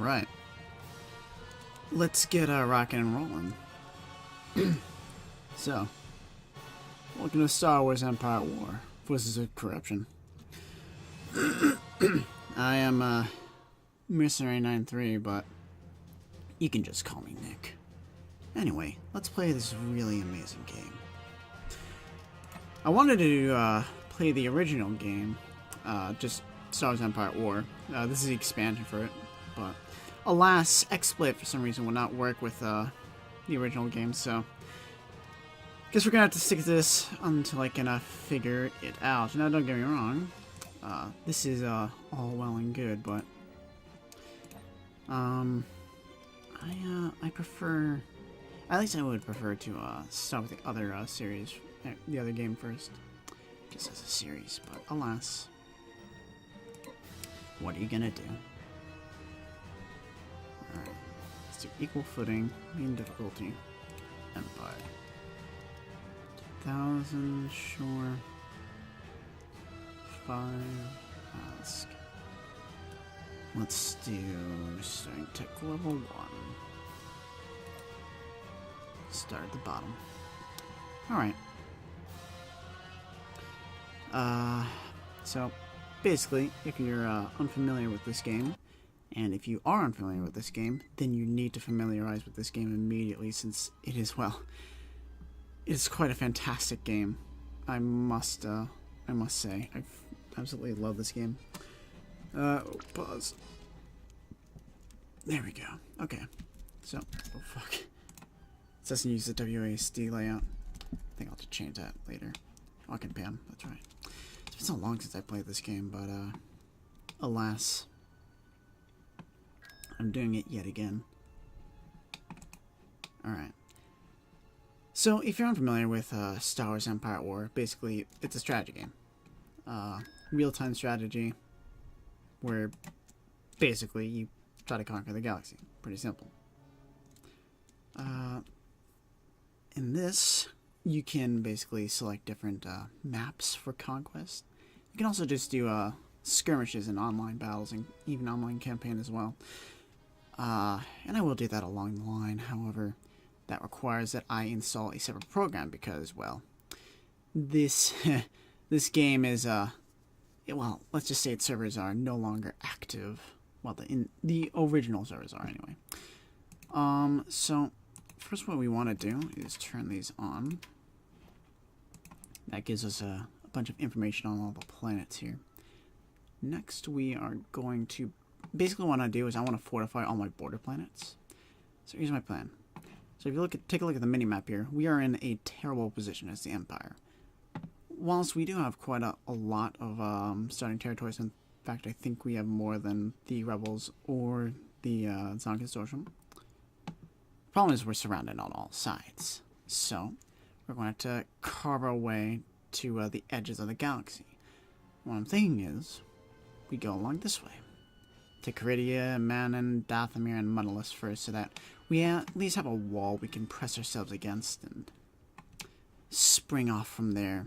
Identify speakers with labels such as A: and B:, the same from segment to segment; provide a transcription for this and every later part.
A: Alright. Let's get rocking and rolling. So, welcome to Star Wars Empire at War. Forces of Corruption. I am Mercenary 93, but you can just call me Nick. Anyway, let's play this really amazing game. I wanted to play the original game, just Star Wars Empire at War. This is the expansion for it, but alas, XSplit for some reason will not work with the original game, so guess we're gonna have to stick to this until I can figure it out. Now, don't get me wrong, this is all well and good, but I prefer, at least I would prefer to start with the other series, the other game first, just as a series. But alas, what are you gonna do? Alright, let's do equal footing, mean difficulty, Empire. 2000, sure. 5, ask. Let's do starting tech level 1. Start at the bottom. Alright. So basically, if you're unfamiliar with this game, and if you are unfamiliar with this game, then you need to familiarize with this game immediately, since it is, well, it's quite a fantastic game. I must say, I absolutely love this game. Pause. There we go. Okay. So, oh fuck. It doesn't use the WASD layout. I think I'll have to change that later. Oh, I can pan. That's right. It's been so long since I played this game, but alas, I'm doing it yet again. Alright. So, if you're unfamiliar with Star Wars Empire at War, basically, it's a strategy game. Real-time strategy, where basically you try to conquer the galaxy. Pretty simple. In this, you can basically select different maps for conquest. You can also just do skirmishes and online battles, and even online campaign as well. And I will do that along the line. However, that requires that I install a separate program because, well, this this game is well, let's just say its servers are no longer active. Well, the original servers are anyway. So first, what we want to do is turn these on. That gives us a bunch of information on all the planets here. Next, we are going to basically what I want to do is I want to fortify all my border planets. So here's my plan. So if you take a look at the mini-map here, we are in a terrible position as the Empire. Whilst we do have quite a lot of starting territories, in fact, I think we have more than the Rebels or the Zon Consortium. Problem is we're surrounded on all sides. So we're going to have to carve our way to the edges of the galaxy. What I'm thinking is we go along this way. To Caridia, Manon, Dathomir, and Monolith first, so that we at least have a wall we can press ourselves against and spring off from there.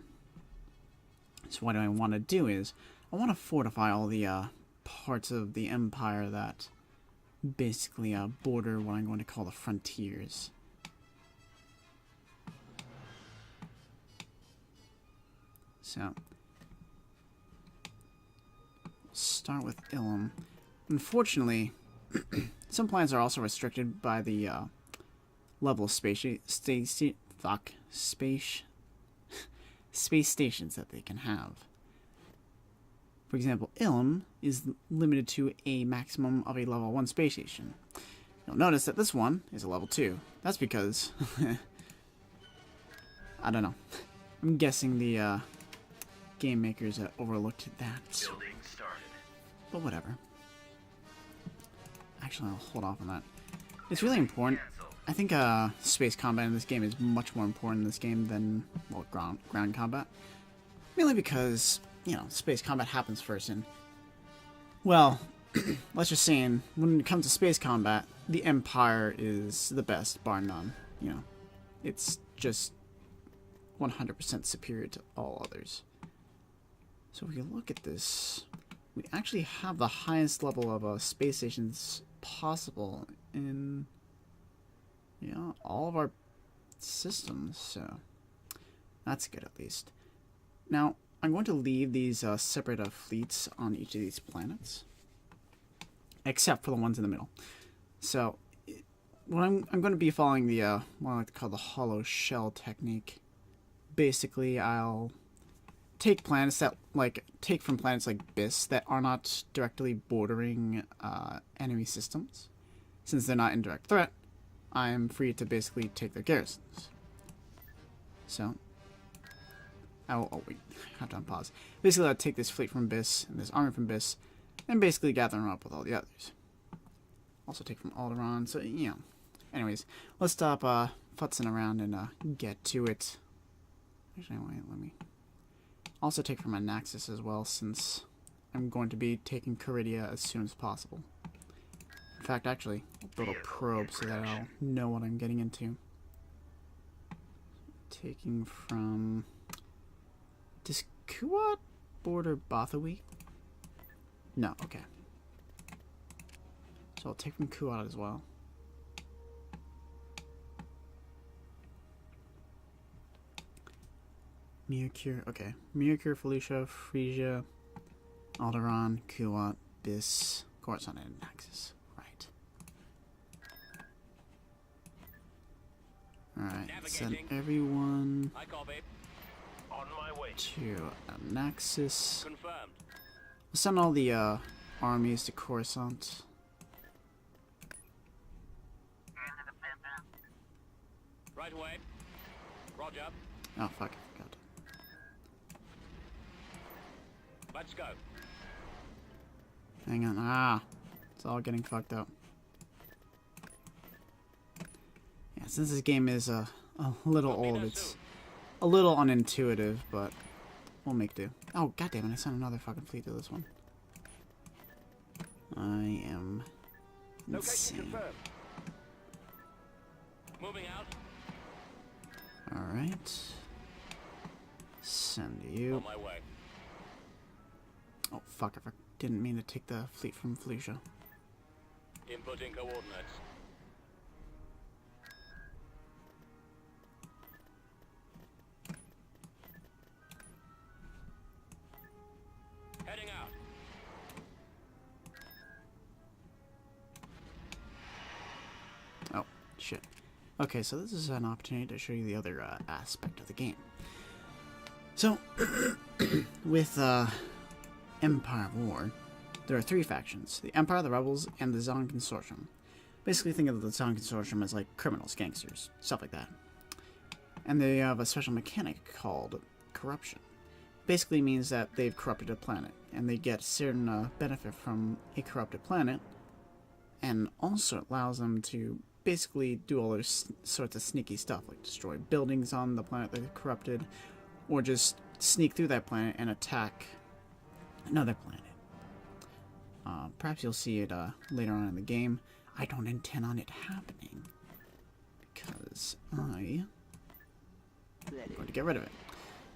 A: So what I want to do is, I want to fortify all the parts of the Empire that basically border what I'm going to call the frontiers. So, start with Ilum. Unfortunately, some planets are also restricted by the level of space stations that they can have. For example, Ilum is limited to a maximum of a level 1 space station. You'll notice that this one is a level 2. That's because I don't know. I'm guessing the game makers overlooked that. But whatever. Actually, I'll hold off on that. It's really important. I think space combat in this game is much more important in this game than, well, ground combat. Mainly because, you know, space combat happens first, and, well, let's just say, when it comes to space combat, the Empire is the best, bar none. You know, it's just 100% superior to all others. So if we look at this, we actually have the highest level of space stations possible in all of our systems, so that's good at least. Now, I'm going to leave these separate fleets on each of these planets, except for the ones in the middle. So, what I'm going to be following the what I like to call the hollow shell technique. Basically, I'll take planets that take from planets like Biss that are not directly bordering enemy systems. Since they're not in direct threat, I'm free to basically take their garrisons. So, oh wait, I have to unpause. Basically, I'll take this fleet from Biss and this army from Biss, and basically gather them up with all the others. Also take from Alderaan, so, you know. Anyways, let's stop futzing around and get to it. Actually, wait, let me also take from Anaxis as well, since I'm going to be taking Caridia as soon as possible. In fact, actually, I'll build a probe so that I'll know what I'm getting into. Taking from... Does Kuat border Bathawi? No, okay. So I'll take from Kuat as well. Mirkir, okay. Mirkir, Felicia, Frisia, Alderaan, Kuat, Biss, Coruscant, and Naxos. Right. Alright, send everyone
B: On my way.
A: to Naxos.
B: Confirmed.
A: We'll send all the armies to Coruscant.
B: Right away. Roger.
A: Oh, fuck, I forgot.
B: Let's go.
A: Hang on. Ah, it's all getting fucked up. Yeah, since this game is a little old, it's a little unintuitive, but we'll make do. Oh, goddammit, I sent another fucking fleet to this one. I am
B: Location
A: insane.
B: confirmed. Moving out.
A: Alright. Send you.
B: On my way.
A: Oh, fuck, I didn't mean to take the fleet from Felicia.
B: Inputting coordinates. Heading out.
A: Oh, shit. Okay, so this is an opportunity to show you the other aspect of the game. So, with Empire of War, there are three factions: the Empire, the Rebels, and the Zon Consortium. Basically, think of the Zon Consortium as like criminals, gangsters, stuff like that. And they have a special mechanic called corruption. Basically means that they've corrupted a planet, and they get certain benefit from a corrupted planet, and also allows them to basically do all those sorts of sneaky stuff, like destroy buildings on the planet that they've corrupted, or just sneak through that planet and attack another planet. Perhaps you'll see it later on in the game. I don't intend on it happening, because I'm going to get rid of it.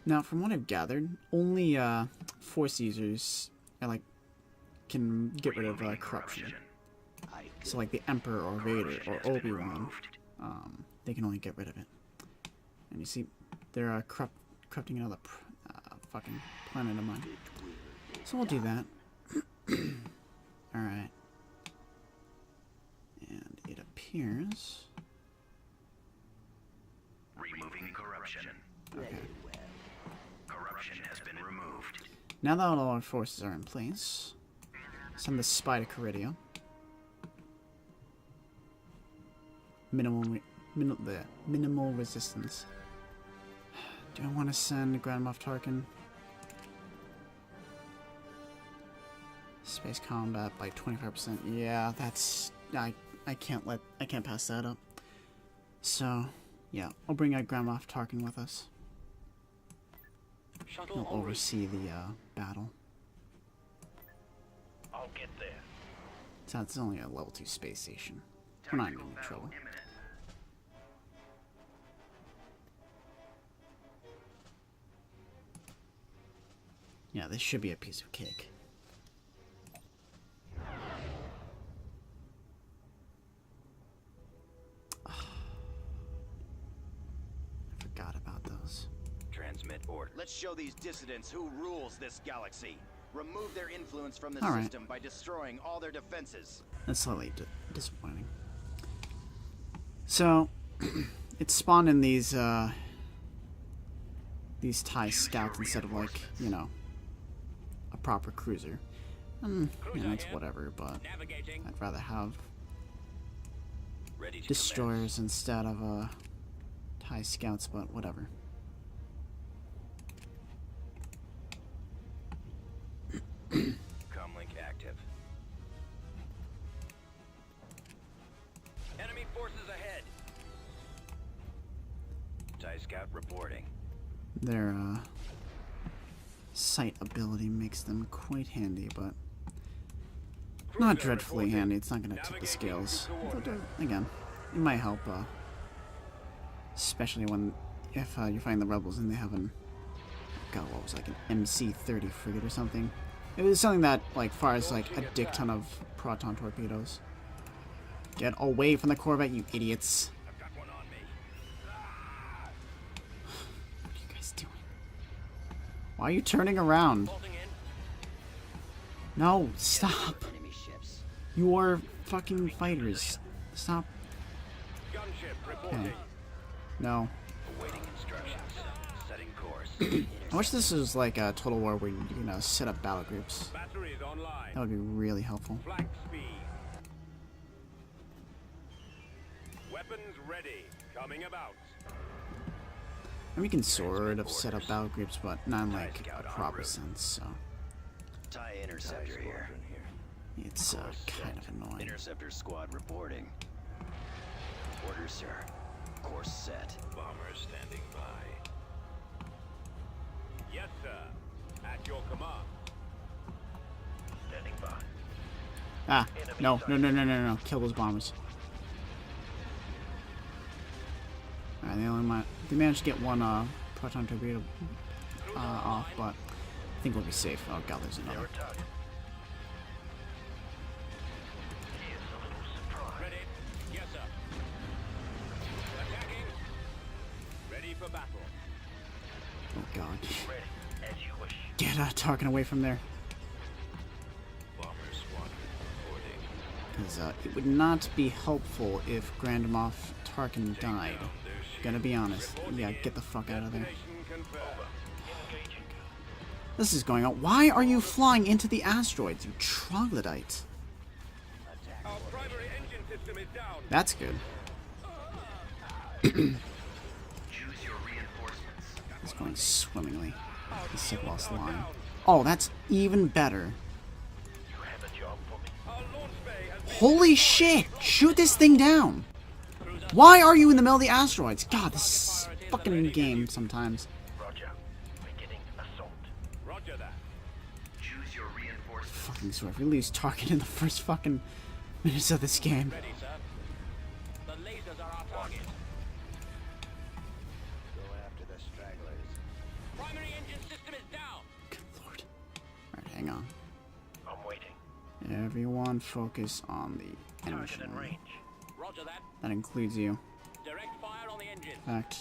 A: Now, from what I've gathered, only Force users can get rid of corruption. So, like the Emperor or Vader or Obi-Wan, they can only get rid of it. And you see, they're corrupting another fucking planet of mine. So we'll do that. Alright. And it appears...
C: Removing corruption.
A: Okay.
C: Corruption has been removed.
A: Now that all our forces are in place, send the spy to Caridia. Minimal resistance. Do I want to send Grand Moff Tarkin? Space combat by 25%. Yeah, that's I can't pass that up. So, yeah, I'll bring Grand Moff Tarkin with us. He'll oversee the battle.
B: I'll get there.
A: So it's only a level 2 space station. We're not in any trouble. Yeah, this should be a piece of cake.
D: show these dissidents who rules this galaxy. Remove their influence from the
A: All right.
D: system by destroying all their defenses.
A: That's slightly disappointing. So, it spawned in these TIE scouts instead of, like, you know, a proper cruiser. You know, it's whatever, but
B: Navigating.
A: I'd rather have
C: Ready to
A: destroyers instead of TIE scouts, but whatever.
C: Comlink active.
B: Enemy forces ahead.
C: TIE scout reporting.
A: Their sight ability makes them quite handy, but not dreadfully handy. It's not going to tip the scales. But, again, it might help, especially when if you find the rebels and they have an what was it, like an MC-30 frigate or something. It was something that like fires like a dick ton of proton torpedoes. Get away from the Corvette, you idiots!
B: I've got one on me.
A: What are you guys doing? Why are you turning around?
B: Bolting in.
A: No, stop!
D: Enemy ships.
A: You are fucking fighters. Stop.
B: Gunship reporting.
A: No.
C: Awaiting instructions. Setting course.
A: I wish this was like a Total War where you can set up battle groups.
B: Batteries online.
A: That would be really helpful.
B: Flank speed. Weapons ready. Coming about.
A: And we can sort of set up battle groups, but not in like a proper sense, so
D: TIE interceptor here.
A: it's kind of annoying.
D: Interceptor squad reporting. Orders, sir. Course set.
C: Bomber standing by.
B: Yes, sir. At your command.
C: Standing by.
A: Ah, no. Kill those bombers. Alright, they managed to get one proton torpedo off, but I think we'll be safe. Oh god, there's another.
B: Ready? Yes, sir. Attacking. Ready for battle.
A: Oh god.
C: Ready. As you wish.
A: Get Tarkin away from there.
C: Bomber squadron reporting.
A: Because it would not be helpful if Grand Moff Tarkin died. Gonna be honest. Yeah, get the fuck out of there.
B: Destination confirmed.
C: Engaging.
A: This is going on. Why are you flying into the asteroids, you troglodyte?
B: Our primary engine system is down.
A: That's good.
C: Choose your reinforcements.
A: It's going swimmingly. The Sith lost line. Oh, that's even better.
C: You have a job for me.
B: Our launch bay has been
A: Holy shit! Shoot this thing down! Why are you in the middle of the asteroids? God, this fucking game sometimes.
C: Roger. Beginning assault.
B: Roger that.
C: Choose your reinforcements.
A: Fucking swear, if we lose Tarkin in the first fucking minutes of this game.
B: Ready, sir. The lasers are our target. Go after the stragglers. Primary engine system is down.
A: Good lord. Alright, hang on.
C: I'm waiting.
A: Everyone focus on the enemy.
C: Target in range.
B: Roger that.
A: That includes you.
B: Direct fire on the engine.
A: In fact,